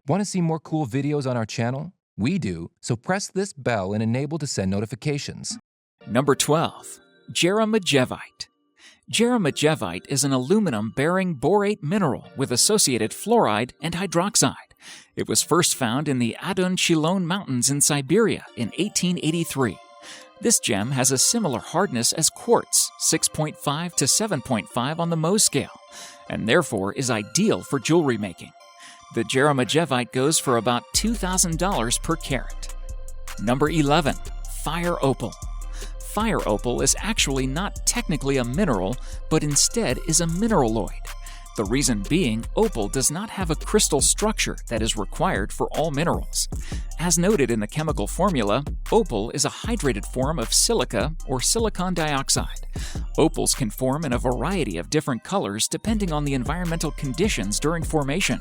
Want to see more cool videos on our channel? We do, so press this bell and enable to send notifications. Number 12. Jeremejevite. Jeremejevite is an aluminum-bearing borate mineral with associated fluoride and hydroxide. It was first found in the Adun-Chilon Mountains in Siberia in 1883. This gem has a similar hardness as quartz, 6.5 to 7.5 on the Mohs scale, and therefore is ideal for jewelry making. The Jeremejevite goes for about $2,000 per carat. Number 11. Fire Opal. Fire Opal is actually not technically a mineral, but instead is a mineraloid. The reason being, opal does not have a crystal structure that is required for all minerals. As noted in the chemical formula, opal is a hydrated form of silica or silicon dioxide. Opals can form in a variety of different colors depending on the environmental conditions during formation.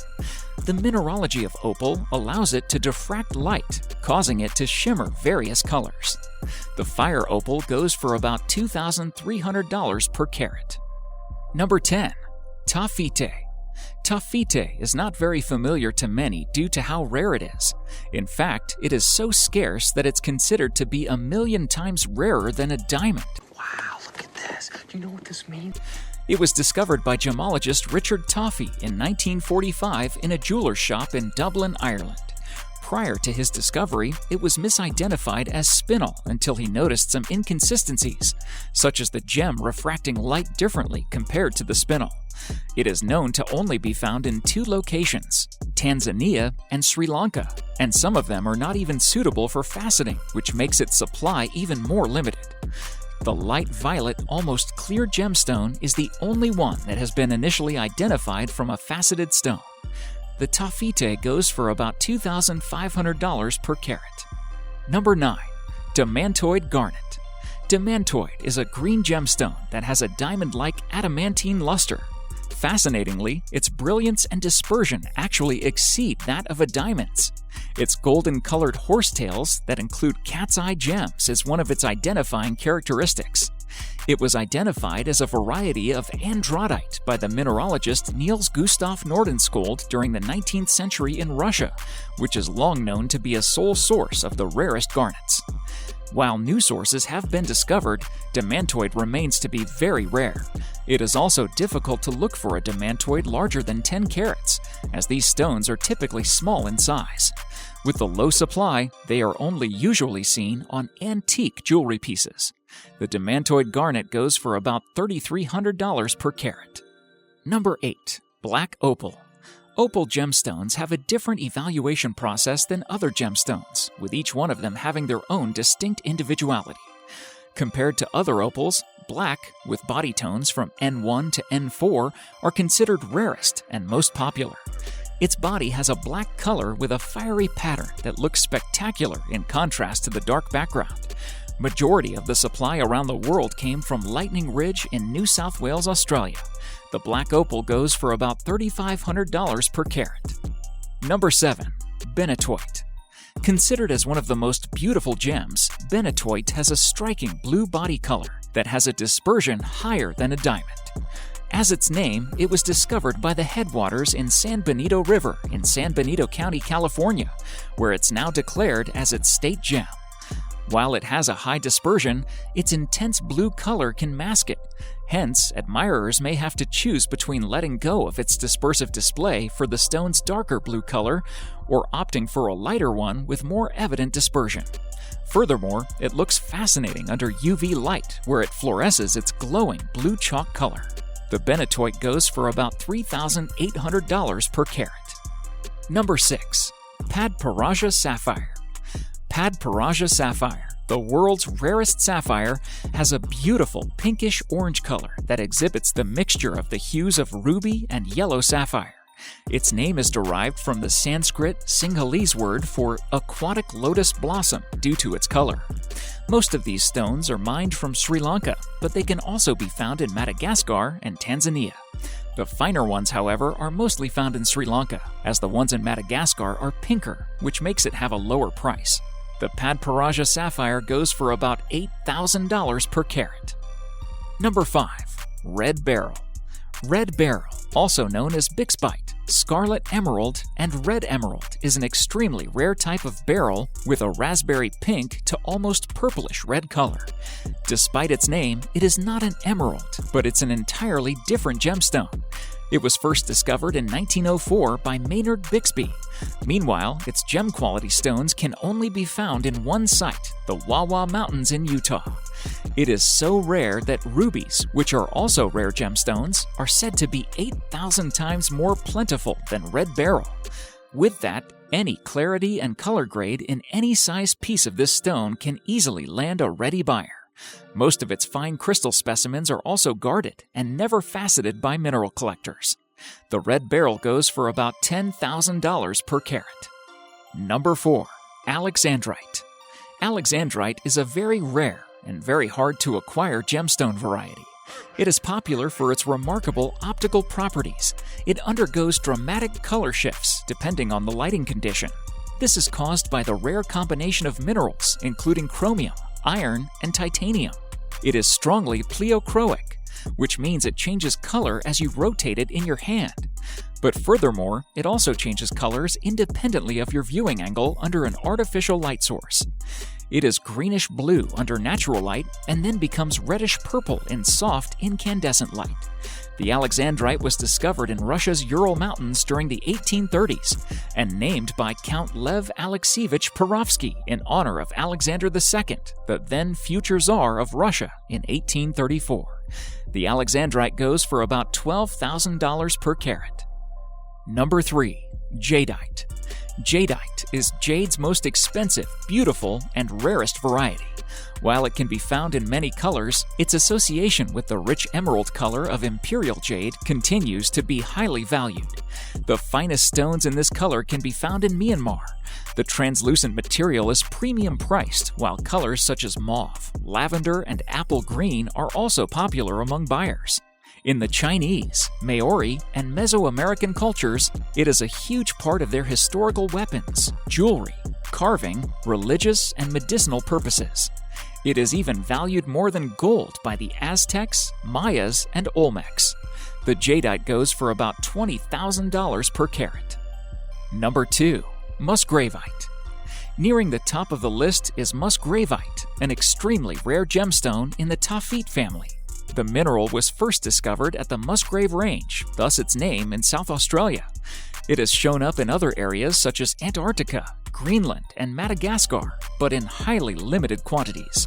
The mineralogy of opal allows it to diffract light, causing it to shimmer various colors. The fire opal goes for about $2,300 per carat. Number 10. Toffee. Toffee is not very familiar to many due to how rare it is. In fact, it is so scarce that it's considered to be 1,000,000 times rarer than a diamond. Wow, look at this. Do you know what this means? It was discovered by gemologist Richard Toffee in 1945 in a jeweler's shop in Dublin, Ireland. Prior to his discovery, it was misidentified as spinel until he noticed some inconsistencies, such as the gem refracting light differently compared to the spinel. It is known to only be found in 2 locations, Tanzania and Sri Lanka, and some of them are not even suitable for faceting, which makes its supply even more limited. The light violet, almost clear gemstone is the only one that has been initially identified from a faceted stone. The Toffee goes for about $2,500 per carat. Number 9. Demantoid Garnet. Demantoid is a green gemstone that has a diamond-like adamantine luster. Fascinatingly, its brilliance and dispersion actually exceed that of a diamond's. Its golden-colored horsetails that include cat's eye gems is one of its identifying characteristics. It was identified as a variety of Androdite by the mineralogist Niels Gustav Nordenskjöld during the 19th century in Russia, which is long known to be a sole source of the rarest garnets. While new sources have been discovered, demantoid remains to be very rare. It is also difficult to look for a demantoid larger than 10 carats, as these stones are typically small in size. With the low supply, they are only usually seen on antique jewelry pieces. The Demantoid Garnet goes for about $3,300 per carat. Number 8. Black Opal. Opal gemstones have a different evaluation process than other gemstones, with each one of them having their own distinct individuality. Compared to other opals, black, with body tones from N1 to N4, are considered rarest and most popular. Its body has a black color with a fiery pattern that looks spectacular in contrast to the dark background. Majority of the supply around the world came from Lightning Ridge in New South Wales, Australia. The black opal goes for about $3,500 per carat. Number 7. Bennett White. Considered as one of the most beautiful gems, Bennett White has a striking blue body color that has a dispersion higher than a diamond. As its name, it was discovered by the headwaters in San Benito River in San Benito County, California, where it's now declared as its state gem. While it has a high dispersion, its intense blue color can mask it. Hence, admirers may have to choose between letting go of its dispersive display for the stone's darker blue color or opting for a lighter one with more evident dispersion. Furthermore, it looks fascinating under UV light, where it fluoresces its glowing blue chalk color. The Bennettoid goes for about $3,800 per carat. Number 6. Padparasha Sapphire. Padparasha Sapphire, the world's rarest sapphire, has a beautiful pinkish-orange color that exhibits the mixture of the hues of ruby and yellow sapphire. Its name is derived from the Sanskrit Sinhalese word for aquatic lotus blossom due to its color. Most of these stones are mined from Sri Lanka, but they can also be found in Madagascar and Tanzania. The finer ones, however, are mostly found in Sri Lanka, as the ones in Madagascar are pinker, which makes it have a lower price. The Padparasha Sapphire goes for about $8,000 per carat. Number 5. Red Beryl. Red beryl, also known as bixbyite, Scarlet emerald and red emerald is an extremely rare type of beryl with a raspberry pink to almost purplish red color. Despite its name, it is not an emerald, but it's an entirely different gemstone. It was first discovered in 1904 by Maynard Bixby. Meanwhile, its gem-quality stones can only be found in one site, the Wawa Mountains in Utah. It is so rare that rubies, which are also rare gemstones, are said to be 8,000 times more plentiful than red beryl. With that, any clarity and color grade in any size piece of this stone can easily land a ready buyer. Most of its fine crystal specimens are also guarded and never faceted by mineral collectors. The red beryl goes for about $10,000 per carat. Number 4. Alexandrite. Alexandrite is a very rare and very hard to acquire gemstone variety. It is popular for its remarkable optical properties. It undergoes dramatic color shifts depending on the lighting condition. This is caused by the rare combination of minerals, including chromium, iron, and titanium. It is strongly pleochroic, which means it changes color as you rotate it in your hand. But furthermore, it also changes colors independently of your viewing angle under an artificial light source. It is greenish blue under natural light and then becomes reddish purple in soft incandescent light. The Alexandrite was discovered in Russia's Ural Mountains during the 1830s and named by Count Lev Alexievich Perovsky in honor of Alexander II, the then future Tsar of Russia, in 1834. The Alexandrite goes for about $12,000 per carat. Number 3. Jadeite. Jadeite is jade's most expensive, beautiful, and rarest variety. While it can be found in many colors, its association with the rich emerald color of imperial jade continues to be highly valued. The finest stones in this color can be found in Myanmar. The translucent material is premium priced, while colors such as mauve, lavender, and apple green are also popular among buyers. In the Chinese, Maori, and Mesoamerican cultures, it is a huge part of their historical weapons, jewelry, carving, religious, and medicinal purposes. It is even valued more than gold by the Aztecs, Mayas, and Olmecs. The jadeite goes for about $20,000 per carat. Number 2. Musgravevite. Nearing the top of the list is Musgravevite, an extremely rare gemstone in the Toffee family. The mineral was first discovered at the Musgrave Range, thus its name in South Australia. It has shown up in other areas such as Antarctica, Greenland, and Madagascar, but in highly limited quantities.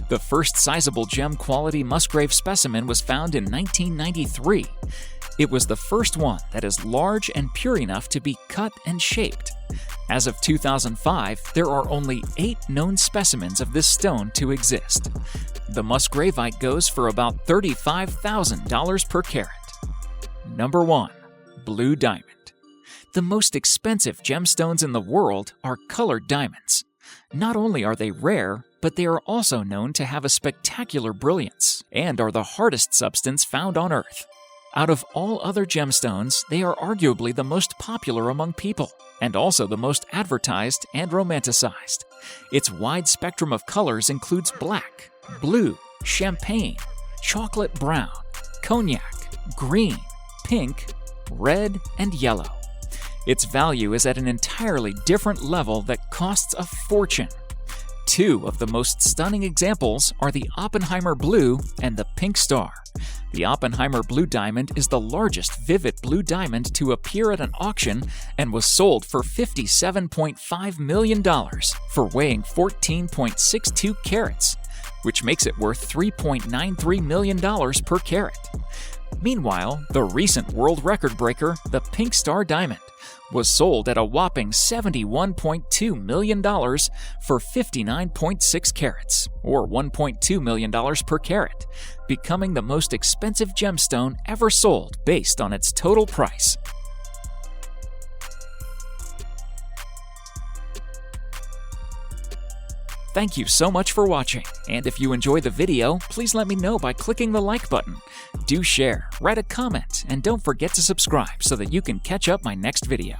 The first sizable gem-quality Musgrave specimen was found in 1993. It was the first one that is large and pure enough to be cut and shaped. As of 2005, there are only 8 known specimens of this stone to exist. The Musgravevite goes for about $35,000 per carat. Number 1. Blue diamond. The most expensive gemstones in the world are colored diamonds. Not only are they rare, but they are also known to have a spectacular brilliance and are the hardest substance found on Earth. Out of all other gemstones, they are arguably the most popular among people, and also the most advertised and romanticized. Its wide spectrum of colors includes black, blue, champagne, chocolate brown, cognac, green, pink, red, and yellow. Its value is at an entirely different level that costs a fortune. 2 of the most stunning examples are the Oppenheimer Blue and the Pink Star. The Oppenheimer Blue Diamond is the largest vivid blue diamond to appear at an auction and was sold for $57.5 million for weighing 14.62 carats, which makes it worth $3.93 million per carat. Meanwhile, the recent world record breaker, the Pink Star Diamond, was sold at a whopping $71.2 million for 59.6 carats, or $1.2 million per carat, becoming the most expensive gemstone ever sold based on its total price. Thank you so much for watching, and if you enjoyed the video, please let me know by clicking the like button. Do share, write a comment, and don't forget to subscribe so that you can catch up my next video.